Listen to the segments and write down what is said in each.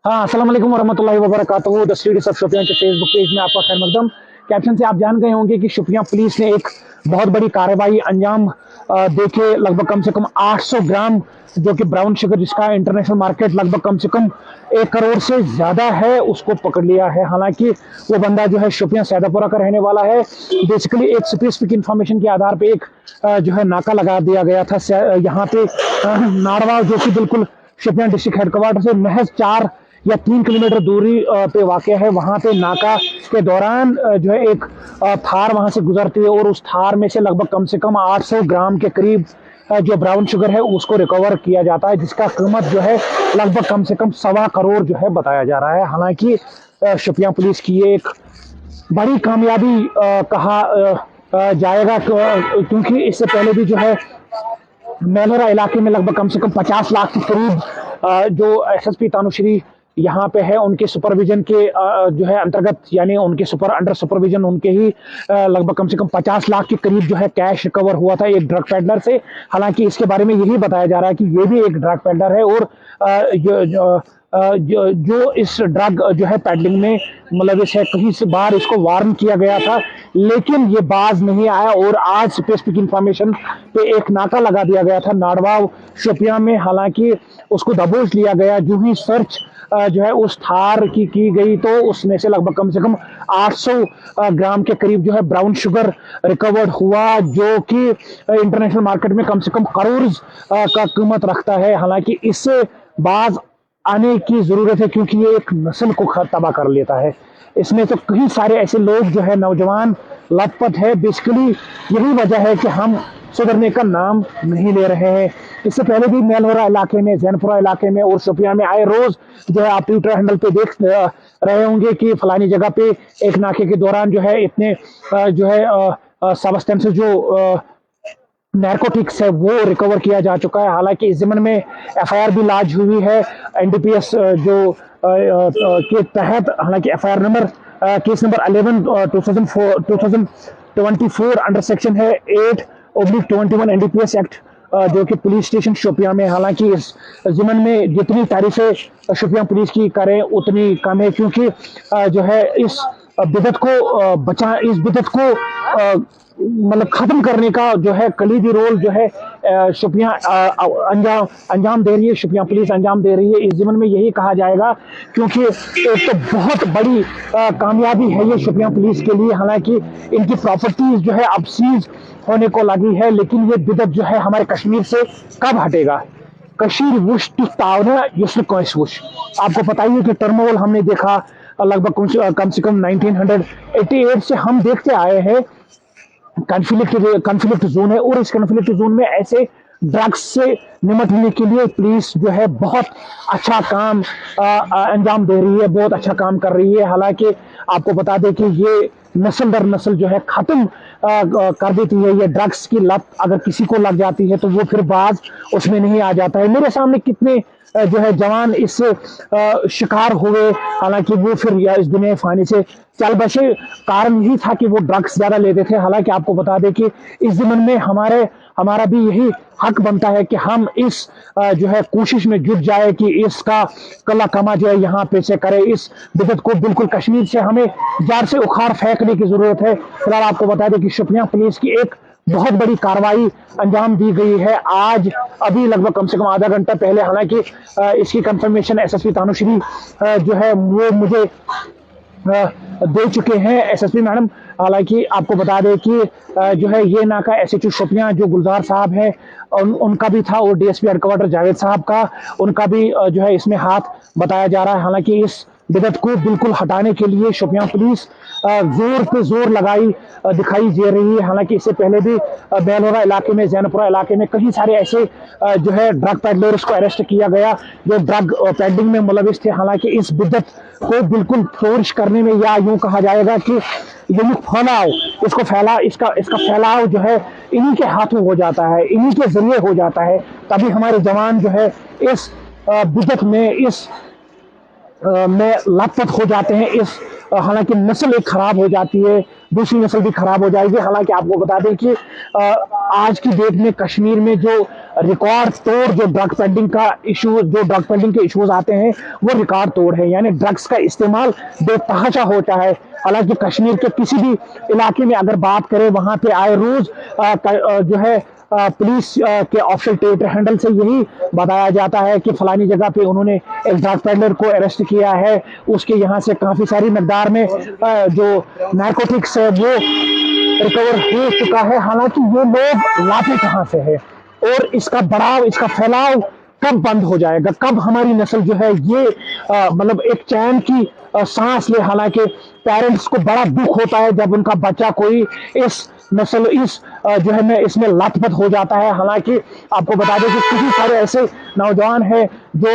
हाँ, अस्सलाम वालेकुम वरहमतुल्लाहि वबरकातुहू। द स्ट्रीट्स ऑफ शोपियां के फेसबुक पेज में आपका खैर मकदम। कैप्शन से आप जान गए होंगे कि शोपियां पुलिस ने एक बहुत बड़ी कार्रवाई अंजाम देके लगभग कम से कम 800 ग्राम जो कि ब्राउन शुगर जिसका इंटरनेशनल मार्केट लगभग कम से कम 1 करोड़ से ज्यादा है उसको पकड़ लिया है। हालांकि वो बंदा जो है शोपियां सैदापुरा का रहने वाला है। बेसिकली एक स्पेसिफिक इंफॉर्मेशन के आधार पे एक जो है नाका लगा दिया गया था यहाँ पे नाड़वा जो कि बिल्कुल शोपियां डिस्ट्रिक्ट हेडक्वार्टर से महज 4 या 3 किलोमीटर दूरी पे वाक़ है। वहां पे नाका के दौरान जो है एक थार वहां से गुजरती है और उस थार में से लगभग कम से कम 800 ग्राम के करीब जो ब्राउन शुगर है उसको रिकवर किया जाता है, जिसका कीमत जो है लगभग कम से कम 1.25 करोड़ जो है बताया जा रहा है। हालांकि शोपियां पुलिस की ये एक बड़ी कामयाबी कहा जाएगा, क्योंकि इससे पहले भी जो है मेलहरा इलाके में लगभग कम से कम 50 लाख के करीब जो एसएसपी तानुश्री यहाँ पे है उनके सुपरविजन के जो है अंतर्गत, यानी उनके अंडर सुपरविजन उनके ही लगभग कम से कम 50 लाख के करीब जो है कैश रिकवर हुआ था एक ड्रग पेडलर से। हालांकि इसके बारे में यही बताया जा रहा है कि ये भी एक ड्रग पेडलर है और जो इस ड्रग जो है पैडलिंग में मुलविस है, कहीं से बार इसको वार्न किया गया था लेकिन ये बाज नहीं आया और आज स्पेसिफिक इंफॉर्मेशन पे एक नाका लगा दिया गया था नाड़वा शोपियां में। हालांकि उसको दबोच लिया गया। जो ही सर्च जो है उस थार की गई तो उसमें से लगभग कम से कम 800 ग्राम के करीब जो है ब्राउन शुगर रिकवर्ड हुआ, जो कि इंटरनेशनल मार्केट में कम से कम करोड़ का कीमत रखता है। हालांकि इससे बाज आने की जरूरत है क्योंकि ये एक नस्ल को तबाह कर लेता है। इसमें तो कई सारे ऐसे लोग जो है नौजवान लथपथ है। बेसिकली यही वजह है कि हम सुधरने का नाम नहीं ले रहे हैं। इससे पहले भी मेलहरा इलाके में, जैनपुरा इलाके में और शोपियां में आए रोज जो है आप ट्विटर हैंडल पे देख रहे होंगे कि फलानी जगह पे एक नाके के दौरान जो है इतने जो है सबस्टेंसेस जो नैर्कोटिक्स है वो रिकवर किया जा चुका है। हालांकि इस जमन में एफआईआर भी लाज हुई है एनडीपीएस जो के तहत। हालांकि FIR number case number 11/2024 under section है 8/21 एनडीपीएस एक्ट जो कि पुलिस स्टेशन शोपियां में। हालांकि इस जमन में जितनी तारीफें शोपियां पुलिस की करें उतनी कम है, क्योंकि जो है इस बिदत को इस बिदत को मतलब खत्म करने का जो है कलीदी रोल जो है शोपियां अंजाम दे रही है, शोपियां पुलिस अंजाम दे रही है। इस जीवन में यही कहा जाएगा, क्योंकि एक तो बहुत बड़ी कामयाबी है ये शोपियां पुलिस के लिए। हालांकि इनकी प्रॉपर्टीज जो है अब सीज होने को लगी है, लेकिन ये बिदत जो है हमारे कश्मीर से कब हटेगा? कशीर वुश तावना युस्न कोइस वुश। आपको पता ही है कि टर्मोवल हमने देखा लगभग कम से कम 1988 से हम देखते आए हैं कॉन्फ्लिक्ट जोन है और इस कॉन्फ्लिक्ट जोन में ऐसे ड्रग्स से निपटने के लिए पुलिस जो है बहुत अच्छा काम अंजाम दे रही है, बहुत अच्छा काम कर रही है। हालांकि आपको बता दें कि ये नस्ल दर नस्ल जो है खत्म कर देती है। ये ड्रग्स की लत अगर किसी को लग जाती है तो वो फिर बाज उसमें नहीं आ जाता है। मेरे सामने कितने जो है जवान इससे शिकार हुए, हालांकि वो फिर या इस दुनिया फानी से चल बसे। कारण यही था कि वो ड्रग्स ज्यादा लेते थे। हालांकि आपको बता दें कि इस जमन में हमारा भी यही हक बनता है कि हम इस जो है कोशिश में जुट जाए कि इसका कला कमा जो है यहाँ पे से करे। इस बिदत को बिल्कुल कश्मीर से हमें जड़ से उखाड़ फेंकने की जरूरत है। फिलहाल आपको बता दें कि शोपियां पुलिस की एक बहुत बड़ी कार्रवाई अंजाम दी गई है आज, अभी लगभग कम से कम आधा घंटा पहले। हालांकि इसकी कंफर्मेशन एसएसपी तानुश्री जो है वो मुझे दे चुके हैं, एसएसपी मैडम। हालांकि आपको बता दें कि जो है ये नाका एसएचओ शोपियां जो गुलजार साहब है उनका भी था और डीएसपी हेडक्वार्टर जावेद साहब का, उनका भी जो है इसमें हाथ बताया जा रहा है। हालांकि इस बिदत को बिल्कुल हटाने के लिए शोपियां पुलिस जोर पे जोर दिखाई दे रही है। हालांकि इससे पहले भी बेलहरा इलाके में, जैनपुरा इलाके में कई सारे ऐसे जो है ड्रग पेडलर्स को अरेस्ट किया गया जो ड्रग पेडलिंग में मुलविस थे। हालांकि इस बिदत को बिल्कुल फ्लोरिश करने में, या यूं कहा जाएगा कि ये फैलाव, इसका फैलाव जो है इन्हीं के हाथों हो जाता है, इन्हीं के जरिए हो जाता है। तभी हमारे जवान जो है इस बिदत में लथपथ हो जाते हैं। हालांकि नस्ल एक खराब हो जाती है। दूसरी नस्ल भी खराब हो जाएगी। हालांकि आपको बता दें कि आज की डेट में कश्मीर में जो रिकॉर्ड तोड़ जो ड्रग पेडलिंग का इशू, जो ड्रग पेडलिंग के इश्यूज आते हैं वो रिकॉर्ड तोड़ है, यानी ड्रग्स का इस्तेमाल बेतहाशा होता है। हालांकि कश्मीर के किसी भी इलाके में अगर बात करें, वहां पे आए रोज जो है पुलिस के ऑफिशियल ट्विटर हैंडल से यही बताया जाता है कि फलानी जगह पे उन्होंने एक ड्रग पेडलर को अरेस्ट किया है, उसके यहाँ से काफी सारी मकदार में जो नारकोटिक्स है वो रिकवर हो चुका है। हालांकि ये लोग लाते कहाँ से है और इसका बढ़ाव, इसका फैलाव कब बंद हो जाएगा, कब हमारी नस्ल जो है ये मतलब एक चैन की सांस ले। हालांकि पेरेंट्स को बड़ा दुख होता है जब उनका बच्चा कोई इस नस्ल, इस जो है ना इसमें लथपथ हो जाता है। हालांकि आपको बता दें कि काफी सारे ऐसे नौजवान हैं जो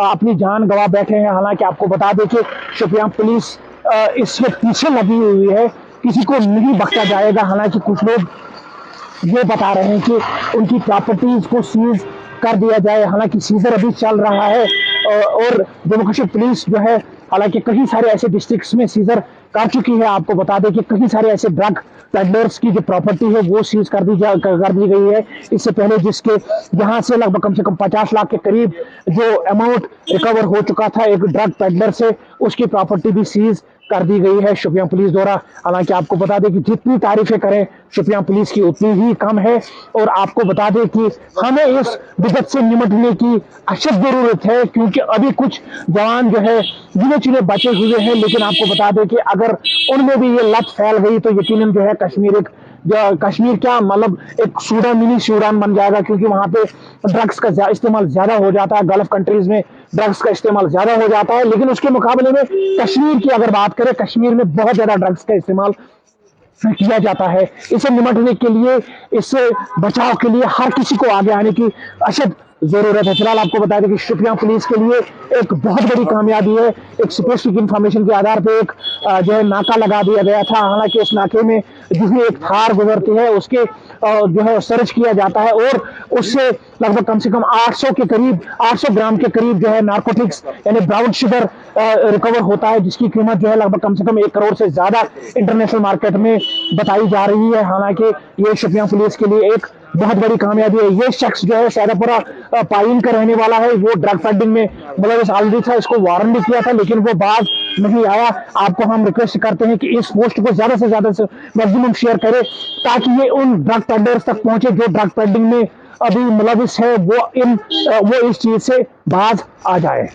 अपनी जान गंवा बैठे हैं। हालांकि आपको बता दें कि शोपियां पुलिस इससे पीछे लगी हुई है, किसी को नहीं बख्शा जाएगा। हालांकि कुछ लोग ये बता रहे हैं कि उनकी प्रॉपर्टीज को सीज कर दिया जाए, हालांकि सीजर अभी चल रहा है और जम्मू कश्मीर पुलिस जो है हालांकि कई सारे ऐसे डिस्ट्रिक्ट्स में सीजर कर चुकी है। आपको बता दें कि कई सारे ऐसे ड्रग पेडलर्स की जो प्रॉपर्टी है वो सीज कर दी गई है। इससे पहले जिसके यहाँ से लगभग कम से कम 50 लाख के करीब जो अमाउंट रिकवर हो चुका था एक ड्रग पेडलर से, उसकी प्रॉपर्टी भी सीज कर दी गई है शोपियां पुलिस द्वारा। हालांकि आपको बता दें कि जितनी तारीफें करें शोपियां पुलिस की उतनी ही कम है और आपको बता दें कि हमें इस विपद से निपटने की अशद जरूरत है, क्योंकि अभी कुछ जवान जो है गिने चुने बचे हुए हैं। लेकिन आपको बता दें कि अगर उनमें भी ये लत फैल गई तो यकीनन जो है कश्मीर क्या मतलब एक सूडान, मिनी सूडान बन जाएगा, क्योंकि वहां पे ड्रग्स का इस्तेमाल ज्यादा हो जाता है। गल्फ कंट्रीज में ड्रग्स का इस्तेमाल ज्यादा हो जाता है, लेकिन उसके मुकाबले में कश्मीर की अगर बात करें, कश्मीर में बहुत ज्यादा ड्रग्स का इस्तेमाल किया जाता है। इसे निपटने के लिए, इससे बचाव के लिए हर किसी को आगे आने की अशद जरूरत है। फिलहाल आपको बता दें कि शोपियां पुलिस के लिए एक बहुत बड़ी कामयाबी है, एक स्पेसिफिक इंफॉर्मेशन के आधार पर एक जो है नाका लगा दिया गया था। हालांकि इस नाके में जिसमें एक थार गुजरती है उसके जो है सर्च किया जाता है और उससे लगभग कम से कम 800 के करीब, 800 ग्राम के करीब जो है नारकोटिक्स यानी ब्राउन शुगर रिकवर होता है, जिसकी कीमत जो है लगभग कम से कम 1 करोड़ से ज्यादा इंटरनेशनल मार्केट में बताई जा रही है। हालांकि ये शोपियां पुलिस के लिए एक बहुत बड़ी कामयाबी है। ये शख्स जो है सैदापुरा पाइन का रहने वाला है, वो ड्रग पेडलिंग में मतलब ऑलरेडी था, इसको वारंट भी किया था लेकिन वो बाज नहीं आया। आपको हम रिक्वेस्ट करते हैं कि इस पोस्ट को ज्यादा से ज्यादा मैक्सिमम शेयर करें ताकि ये उन ड्रग पेडलर्स तक पहुंचे जो ड्रग पेडलिंग में अभी मुलविस है, वो इस चीज से बाज आ जाए।